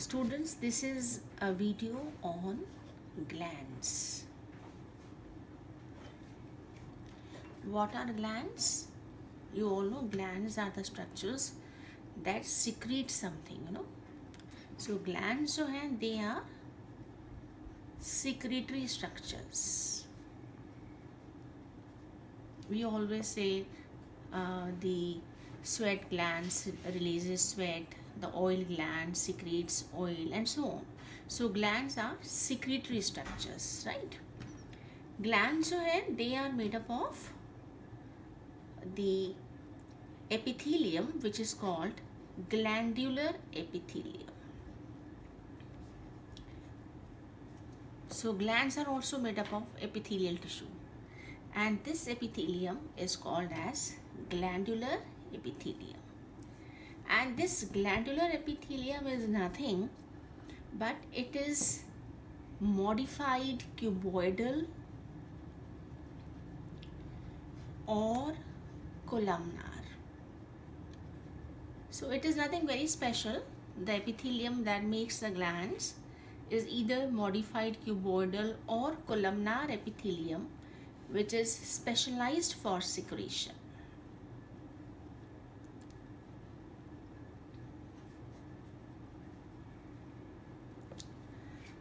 Students, this is a video on glands. What are glands? You all know glands are the structures that secrete something. So glands जो हैं they are secretory structures. We always say the sweat glands releases sweat, the oil gland secretes oil, and so on. So glands are secretory structures, right? Glands जो है they are made up of the epithelium, which is called glandular epithelium. So glands are also made up of epithelial tissue, and this epithelium is called as glandular epithelium. And this glandular epithelium is nothing but it is modified cuboidal or columnar. So it is nothing very special. The epithelium that makes the glands is either modified cuboidal or columnar epithelium, which is specialized for secretion.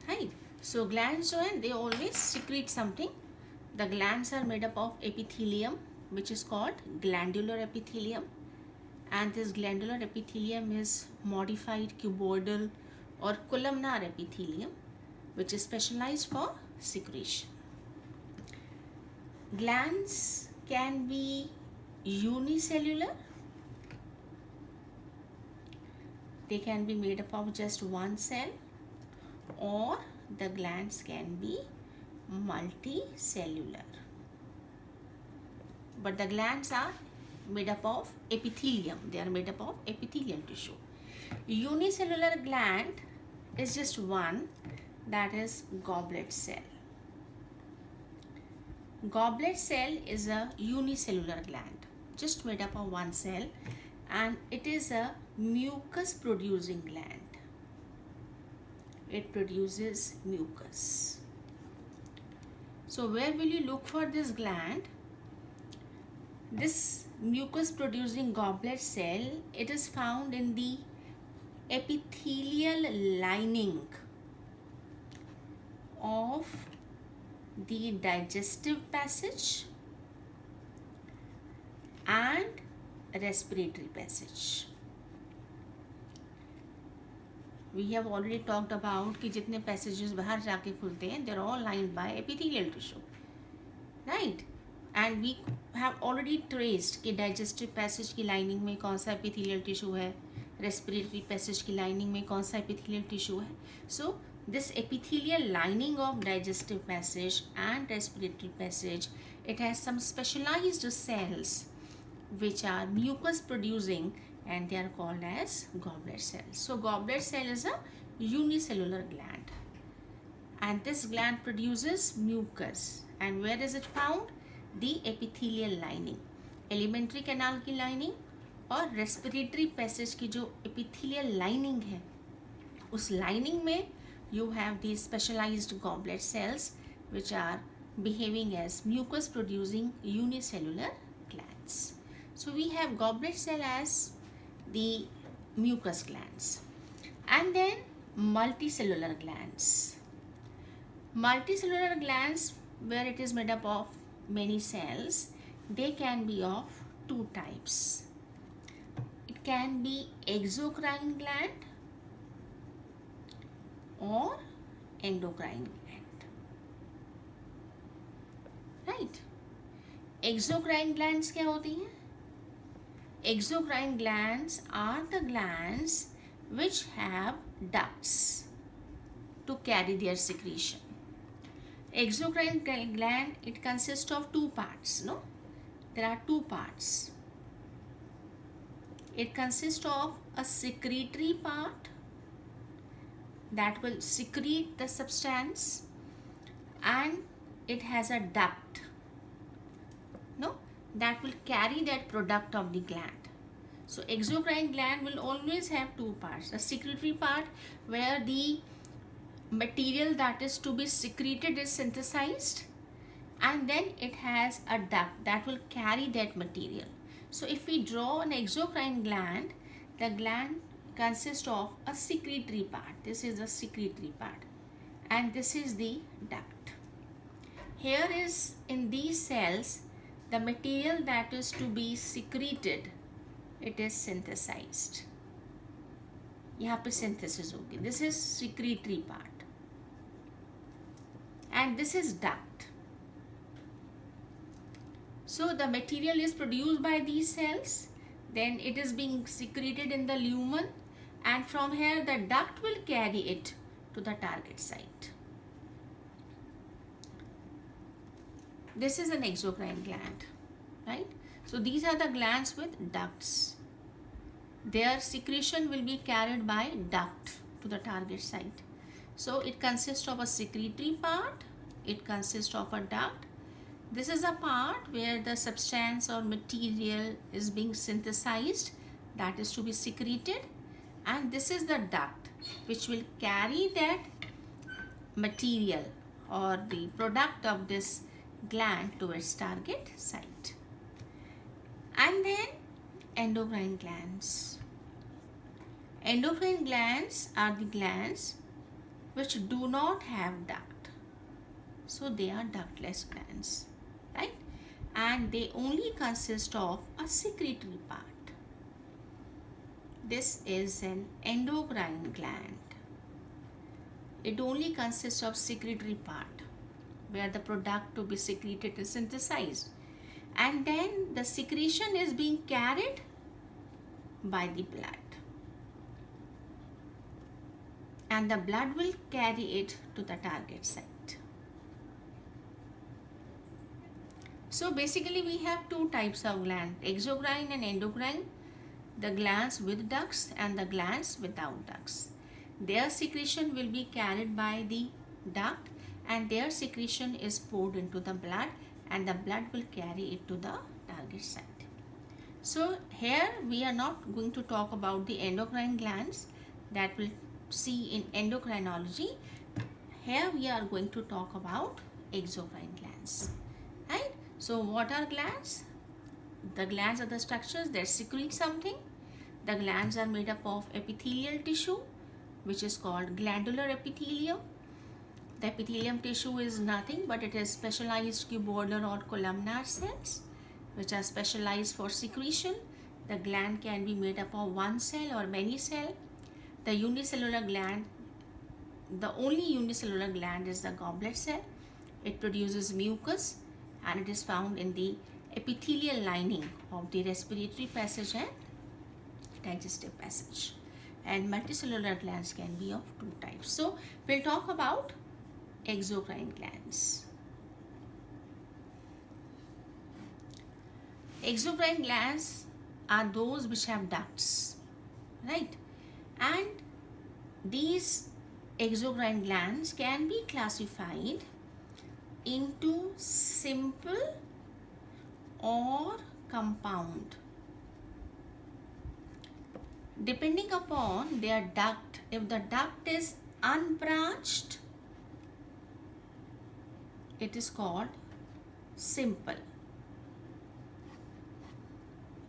Right. So glands they always secrete something. The glands are made up of epithelium, which is called glandular epithelium, and this glandular epithelium is modified cuboidal or columnar epithelium, which is specialized for secretion. Glands can be unicellular. They can be made up of just one cell, or the glands can be multicellular. But the glands are made up of epithelium. They are made up of epithelial tissue. Unicellular gland is just one, that is goblet cell. Goblet cell is a unicellular gland, just made up of one cell, and it is a mucus producing gland. It produces mucus. So where will you look for this gland? This mucus producing goblet cell, it is found in the epithelial lining of the digestive passage and respiratory passage. We have already talked about कि जितने passages बाहर जाके खुलते हैं, they're all lined by epithelial tissue, right? And we have already traced कि digestive passage की lining में कौन सा epithelial tissue है, respiratory passage की lining में कौन सा epithelial tissue है. So this epithelial lining of digestive passage and respiratory passage, it has some specialized cells which are mucus producing, and they are called as goblet cells. So goblet cell is a unicellular gland, and this gland produces mucus. And where is it found? The epithelial lining, elementary canal की lining और respiratory passage की जो epithelial lining है, उस lining में you have these specialized goblet cells which are behaving as mucus producing unicellular glands. So we have goblet cell as the mucus glands, and then multicellular glands. Multicellular glands, where it is made up of many cells, they can be of two types. It can be exocrine gland or endocrine gland, right? Exocrine glands क्या होती हैं? Exocrine glands are the glands which have ducts to carry their secretion. Exocrine gland, it consists of two parts, no? There are two parts. It consists of a secretory part that will secrete the substance, and it has a duct, no, that will carry that product of the gland. So exocrine gland will always have two parts. A secretory part where the material that is to be secreted is synthesized, and then it has a duct that will carry that material. So if we draw an exocrine gland, the gland consists of a secretory part. This is the secretory part, and this is the duct. Here is, in these cells, the material that is to be secreted, it is synthesized. यहाँ पे synthesis होगी. This is secretory part, and this is duct. So the material is produced by these cells, then it is being secreted in the lumen, and from here the duct will carry it to the target site. This is an exocrine gland, right? So these are the glands with ducts. Their secretion will be carried by duct to the target site. So it consists of a secretory part, it consists of a duct. This is a part where the substance or material is being synthesized, that is to be secreted, and this is the duct which will carry that material or the product of this gland to its target site. And then endocrine glands. Endocrine glands are the glands which do not have duct. So they are ductless glands, right? And they only consist of a secretory part. This is an endocrine gland. It only consists of secretory part where the product to be secreted is synthesized, and then the secretion is being carried by the blood, and the blood will carry it to the target site. So basically we have two types of gland, exocrine and endocrine, the glands with ducts and the glands without ducts. Their secretion will be carried by the duct, and their secretion is poured into the blood, and the blood will carry it to the target site. So here we are not going to talk about the endocrine glands that we'll see in endocrinology. Here we are going to talk about exocrine glands, right? So what are glands? The glands are the structures that secrete something. The glands are made up of epithelial tissue, which is called glandular epithelium. The epithelium tissue is nothing but it is specialized cuboidal or columnar cells which are specialized for secretion. The gland can be made up of one cell or many cells. The unicellular gland, the only unicellular gland is the goblet cell. It produces mucus and it is found in the epithelial lining of the respiratory passage and digestive passage. And multicellular glands can be of two types. So we'll talk about exocrine glands. Exocrine glands are those which have ducts, right? And these exocrine glands can be classified into simple or compound depending upon their duct. If the duct is unbranched, it is called simple.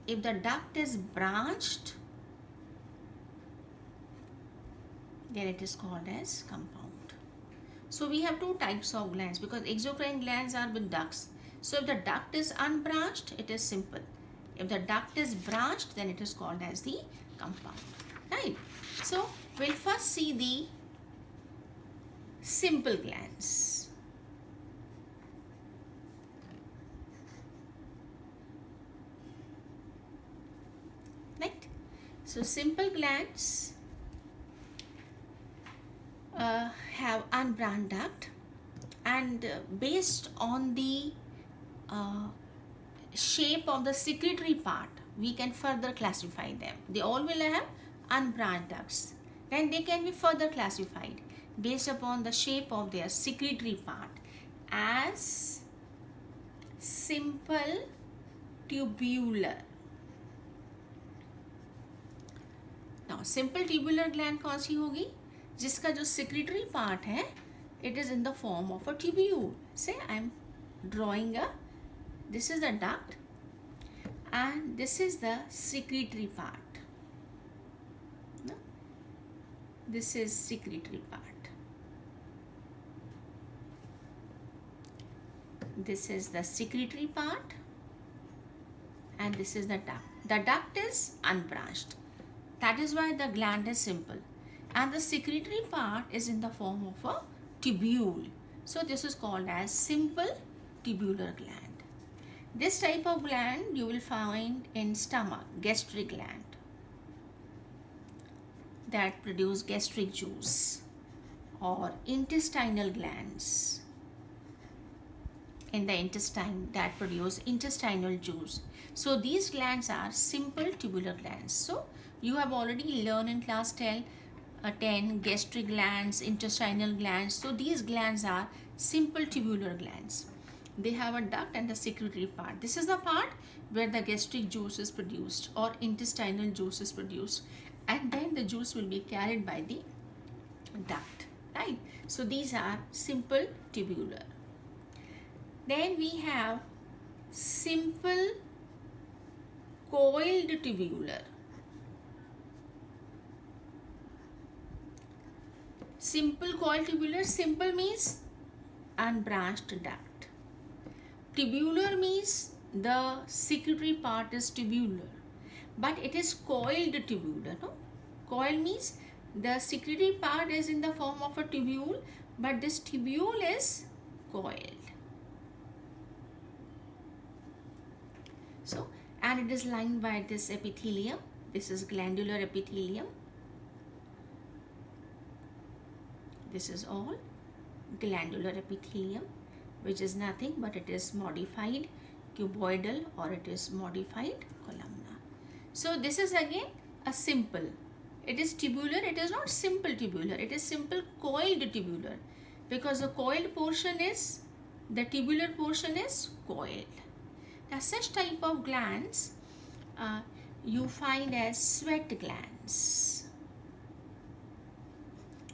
If the duct is branched, then it is called as compound. So we have two types of glands because exocrine glands are with ducts. So if the duct is unbranched, it is simple. If the duct is branched, then it is called as the compound, right? So we'll first see the simple glands. Right? So simple glands have unbranched duct, and based on the shape of the secretory part, we can further classify them. They all will have unbranched ducts. Then they can be further classified based upon the shape of their secretory part as simple tubular. Simple tubular gland कौन सी होगी? जिसका जो secretary part है it is in the form of a tubule. Say I am drawing this is the duct and this is the secretory part. No? This is secretory part. This is the secretory part and this is the duct. The duct is unbranched. That is why the gland is simple. And the secretory part is in the form of a tubule. So this is called as simple tubular gland. This type of gland you will find in stomach, gastric gland, that produce gastric juice, or intestinal glands in the intestine that produce intestinal juice. So these glands are simple tubular glands. So you have already learned in class 10 gastric glands, intestinal glands. So these glands are simple tubular glands. They have a duct and a secretory part. This is the part where the gastric juice is produced or intestinal juice is produced, and then the juice will be carried by the duct, right? So these are simple tubular. Then we have simple coiled tubular. Simple coiled tubular, simple means unbranched duct. Tubular means the secretory part is tubular, but it is coiled tubular. No? Coil means the secretory part is in the form of a tubule, but this tubule is coiled. So, and it is lined by this epithelium. This is glandular epithelium. This is all glandular epithelium, which is nothing but it is modified cuboidal or it is modified columnar. So this is again a simple. It is tubular. It is not simple tubular. It is simple coiled tubular, because the coiled portion is, the tubular portion is coiled. Now such type of glands you find as sweat glands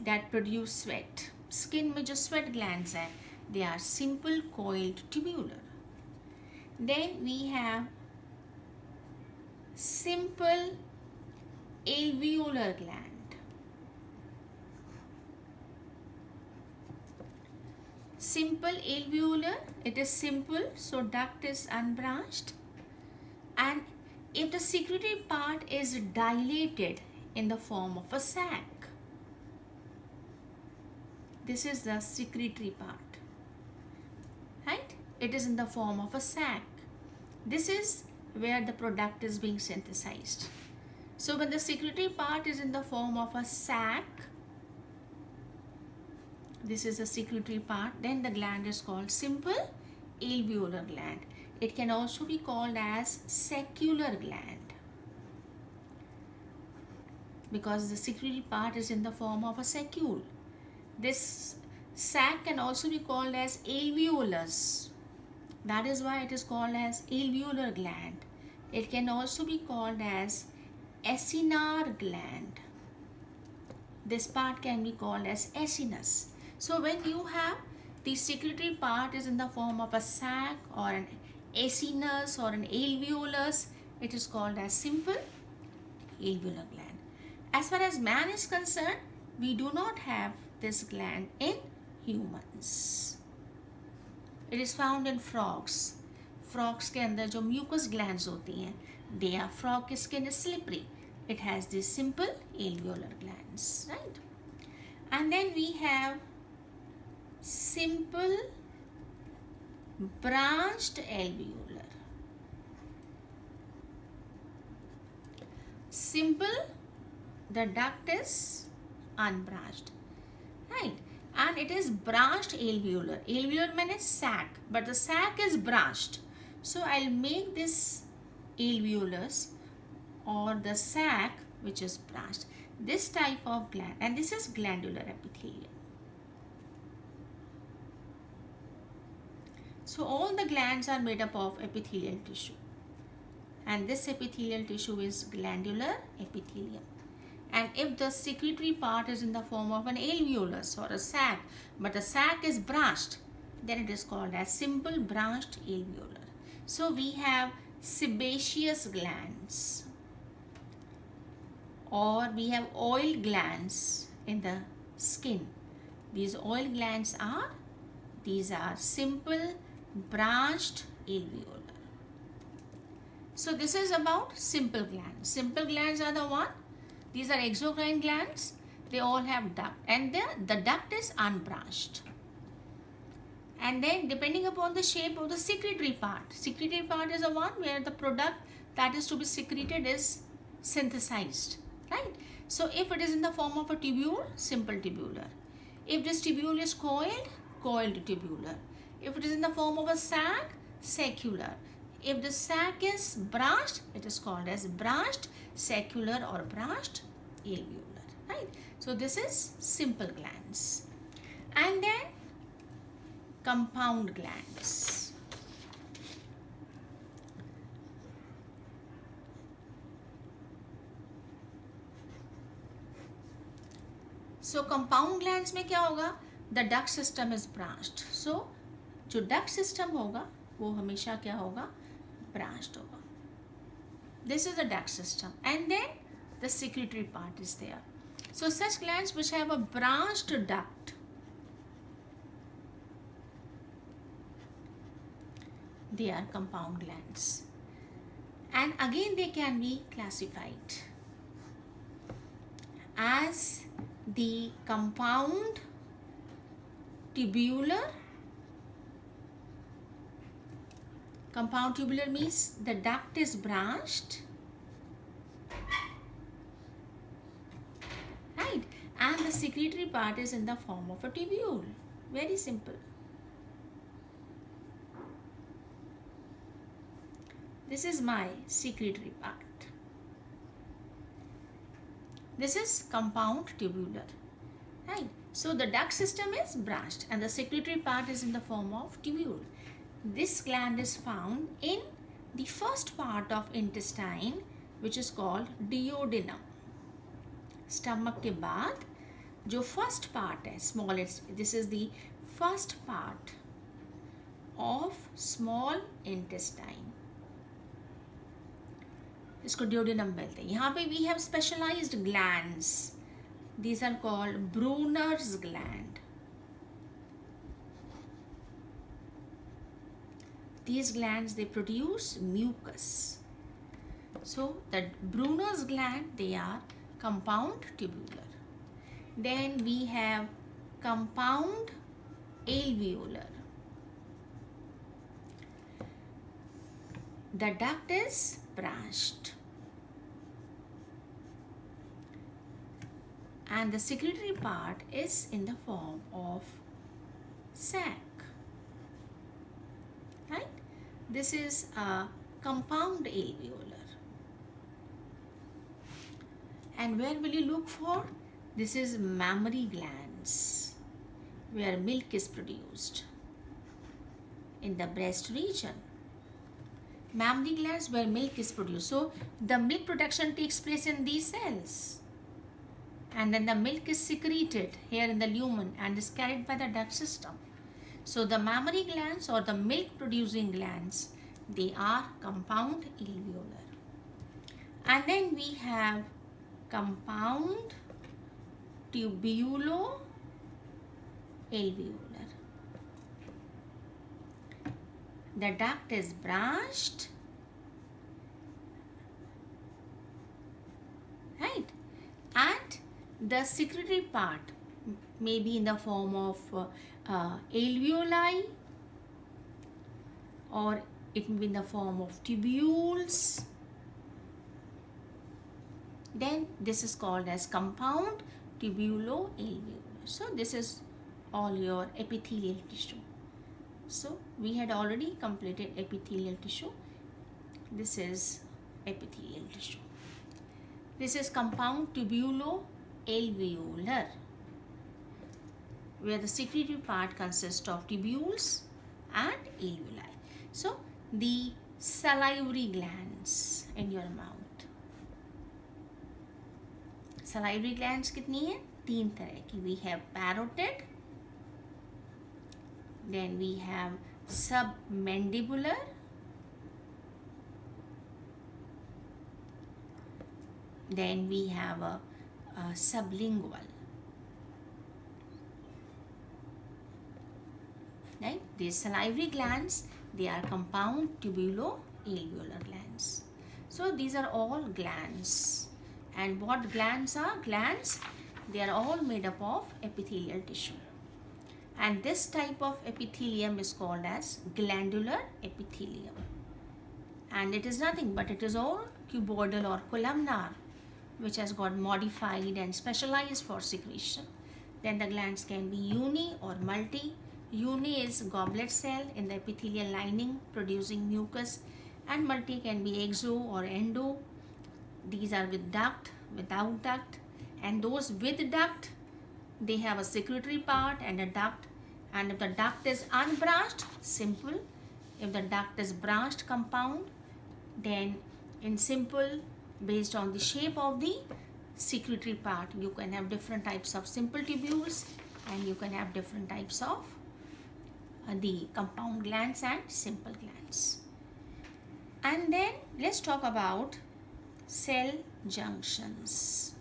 that produce sweat. Skin में जो sweat glands हैं, they are simple coiled tubular. Then we have simple alveolar gland. Simple alveolar, it is simple, so duct is unbranched, and if the secretory part is dilated in the form of a sac, this is the secretory part, right? It is in the form of a sac. This is where the product is being synthesized. So when the secretory part is in the form of a sac, this is the secretory part, then the gland is called simple alveolar gland. It can also be called as saccular gland, because the secretory part is in the form of a saccule. This sac can also be called as alveolus. That is why it is called as alveolar gland. It can also be called as acinar gland. This part can be called as acinus. So when you have the secretory part is in the form of a sac or an acinus or an alveolus, it is called as simple alveolar gland. As far as man is concerned, we do not have this gland in humans. It is found in frogs. Frogs के अंदर जो mucus glands होती हैं, they are, frog skin is slippery. It has these simple alveolar glands, right? And then we have simple branched alveolar. Simple, the duct is unbranched, right? And it is branched alveolar. Alveolar means sac, but the sac is branched. So I'll make this alveolus or the sac which is branched. This type of gland, and this is glandular epithelium. So all the glands are made up of epithelial tissue, and this epithelial tissue is glandular epithelium. And if the secretory part is in the form of an alveolus or a sac, but the sac is branched, then it is called as simple branched alveolar. So we have sebaceous glands, or we have oil glands in the skin. These oil glands are simple branched alveolar. So this is about simple glands. Simple glands are the one. These are exocrine glands. They all have duct, and the duct is unbranched. And then depending upon the shape of the secretory part is the one where the product that is to be secreted is synthesized, right? So if it is in the form of a tubule, simple tubular. If this tubule is coiled, coiled tubular. If it is in the form of a sac, sacular. If the sac is branched, it is called as branched sacular or branched alveolar, right? So this is simple glands. And then compound glands. So compound glands में क्या होगा? The duct system is branched. So जो duct system होगा वो हमेशा क्या होगा? Branched होगा. This is the duct system, and then the secretory part is there. So such glands which have a branched duct, they are compound glands, and again they can be classified as the compound tubular. Compound tubular means the duct is branched, right? And the secretory part is in the form of a tubule. Very simple. This is my secretory part. This is compound tubular, right? So the duct system is branched and the secretory part is in the form of tubule. This gland is found in the first part of intestine, which is called duodenum. Stomach के बाद जो first part है, smallest, this is the first part of small intestine. इसको duodenum बोलते हैं. यहाँ पे we have specialized glands. These are called Brunner's gland. These glands, they produce mucus. So the Brunner's gland, they are compound tubular. Then we have compound alveolar. The duct is branched, and the secretory part is in the form of sac. Right? This is a compound alveolar. And where will you look for? This is mammary glands, where milk is produced in the breast region. Mammary glands where milk is produced. So the milk production takes place in these cells. And then the milk is secreted here in the lumen and is carried by the duct system. So the mammary glands or the milk producing glands, they are compound alveolar. And then we have compound tubulo alveolar. The duct is branched, right? And the secretory part may be in the form of alveoli, or it may be in the form of tubules. Then this is called as compound tubulo-alveolar. So this is all your epithelial tissue. So we had already completed epithelial tissue. This is epithelial tissue. This is compound tubulo-alveolar, where the secretory part consists of tubules and alveoli. So the salivary glands in your mouth. salivary glands कितनी है? 3 तरह की. We have parotid, then we have submandibular, then we have a sublingual. Right? These salivary glands, they are compound tubulo-alveolar glands. So these are all glands. And what glands are? Glands, they are all made up of epithelial tissue. And this type of epithelium is called as glandular epithelium. And it is nothing but it is all cuboidal or columnar, which has got modified and specialized for secretion. Then the glands can be uni or multi. Uni is goblet cell in the epithelial lining producing mucus, and multi can be exo or endo. These are with duct, without duct, and those with duct, they have a secretory part and a duct. And if the duct is unbranched, simple. If the duct is branched, compound. Then in simple, based on the shape of the secretory part, you can have different types of simple tubules, and you can have different types of the compound glands and simple glands. And then let's talk about cell junctions.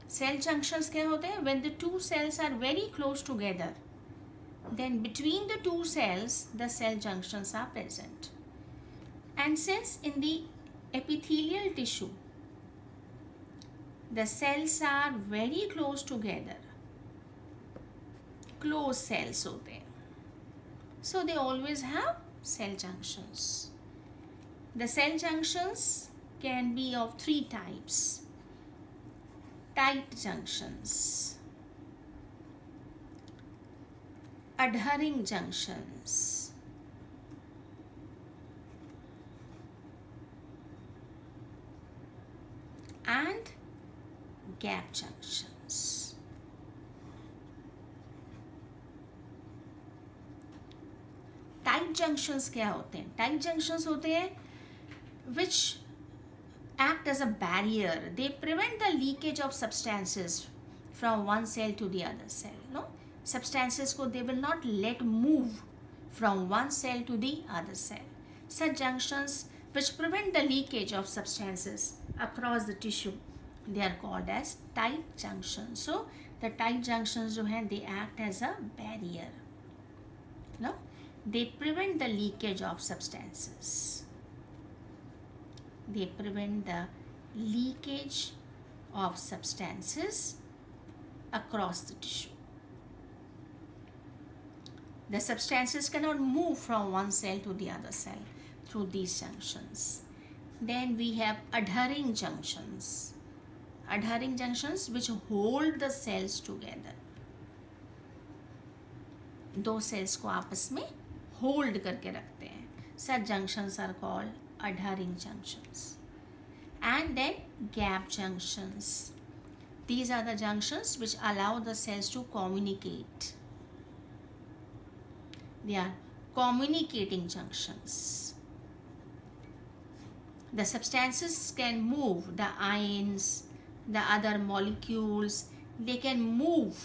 Cell junctions क्या होते हैं? When the two cells are very close together, then between the two cells, the cell junctions are present. And since in the epithelial tissue, the cells are very close together, close cells होते हैं, so they always have cell junctions. The cell junctions can be of 3 types. Tight junctions, adhering junctions, and gap junctions. Tight junctions क्या होते हैं? Tight junctions होते हैं which act as a barrier. They prevent the leakage of substances from one cell to the other cell. No, substances ko they will not let move from one cell to the other cell. Such junctions which prevent the leakage of substances across the tissue, they are called as tight junctions. So the tight junctions जो हैं, they act as a barrier. No, they prevent the leakage of substances. They prevent the leakage of substances across the tissue. The substances cannot move from one cell to the other cell through these junctions. Then we have adhering junctions. Adhering junctions which hold the cells together. दो cells को आपस में hold करके रखते हैं. Such junctions are called adhering junctions. And then gap junctions. These are the junctions which allow the cells to communicate. They are communicating junctions. The substances can move, the ions, the other molecules, they can move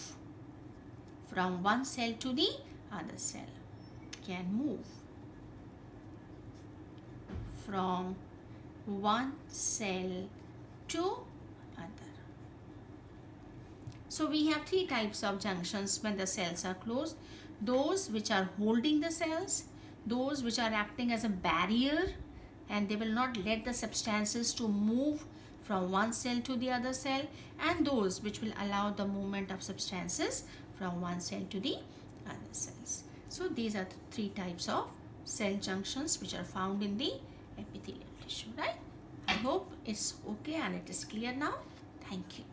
from one cell to the other cell. Can move from one cell to other. So we have 3 types of junctions when the cells are closed. Those which are holding the cells, those which are acting as a barrier, and they will not let the substances to move from one cell to the other cell, and those which will allow the movement of substances from one cell to the other cells. So these are the 3 types of cell junctions which are found in the epithelial tissue, right? I hope it's okay and it is clear now. Thank you.